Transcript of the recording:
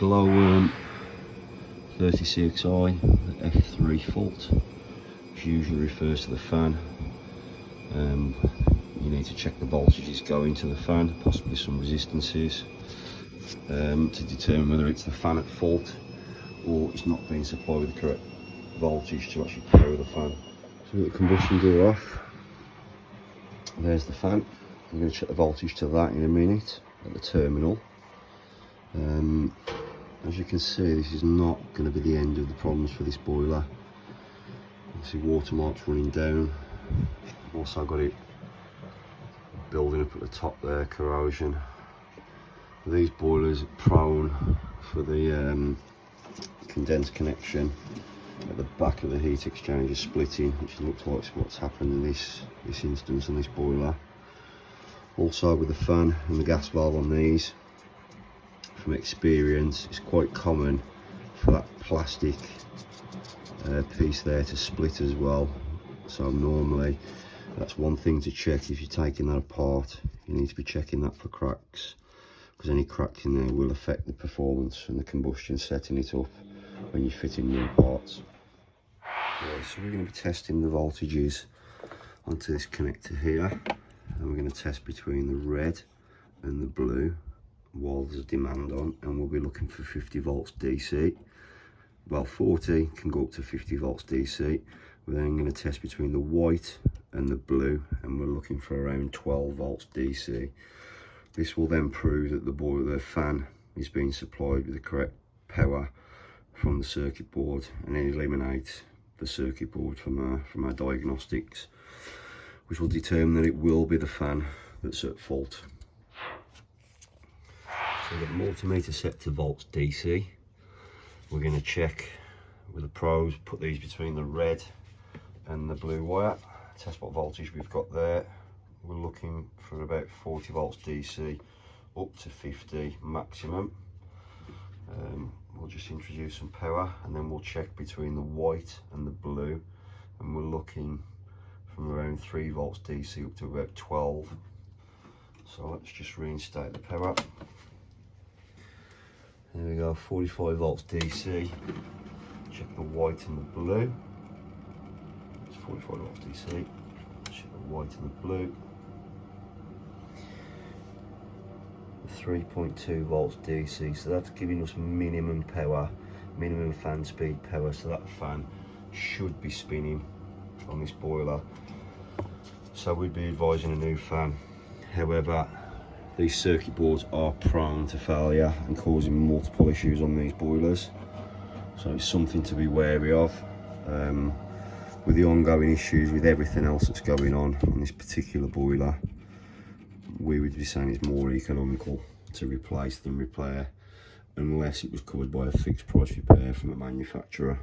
Glowworm 36i F3 fault, which usually refers to the fan. You need to check the voltages going to the fan, possibly some resistances, to determine whether it's the fan at fault or it's not being supplied with the correct voltage to actually power the fan. So we've got the combustion door off. There's the fan. I'm going to check the voltage to that in a minute at the terminal. As you can see, this is not going to be the end of the problems for this boiler. Obviously watermarks running down. I've also got it building up at the top there, corrosion. These boilers are prone for the condensed connection at the back of the heat exchanger splitting, which looks like what's happened in this instance on this boiler. Also with the fan and the gas valve on these, from experience, it's quite common for that plastic piece there to split as well. So normally that's one thing to check. If you're taking that apart, you need to be checking that for cracks, because any cracks in there will affect the performance and the combustion, setting it up when you're fitting new parts. Right, so we're going to be testing the voltages onto this connector here, and we're going to test between the red and the blue while there's a demand on, and we'll be looking for 50 volts DC. Well, 40 can go up to 50 volts DC. We're then going to test between the white and the blue, and we're looking for around 12 volts DC. This will then prove that the fan is being supplied with the correct power from the circuit board, and then eliminate the circuit board from our diagnostics, which will determine that it will be the fan that's at fault. So we've got the multimeter set to volts DC. We're going to check with the pros, put these between the red and the blue wire, test what voltage we've got there. We're looking for about 40 volts DC up to 50 maximum. We'll just introduce some power, and then we'll check between the white and the blue, and we're looking from around 3 volts DC up to about 12. So let's just reinstate the power. There we go, 45 volts DC. Check the white and the blue. It's 45 volts DC. Check the white and the blue. 3.2 volts DC, so that's giving us minimum power, minimum fan speed power, so that fan should be spinning on this boiler. So we'd be advising a new fan. However, these circuit boards are prone to failure and causing multiple issues on these boilers, so it's something to be wary of. With the ongoing issues with everything else that's going on this particular boiler, we would be saying it's more economical to replace than repair, unless it was covered by a fixed price repair from a manufacturer.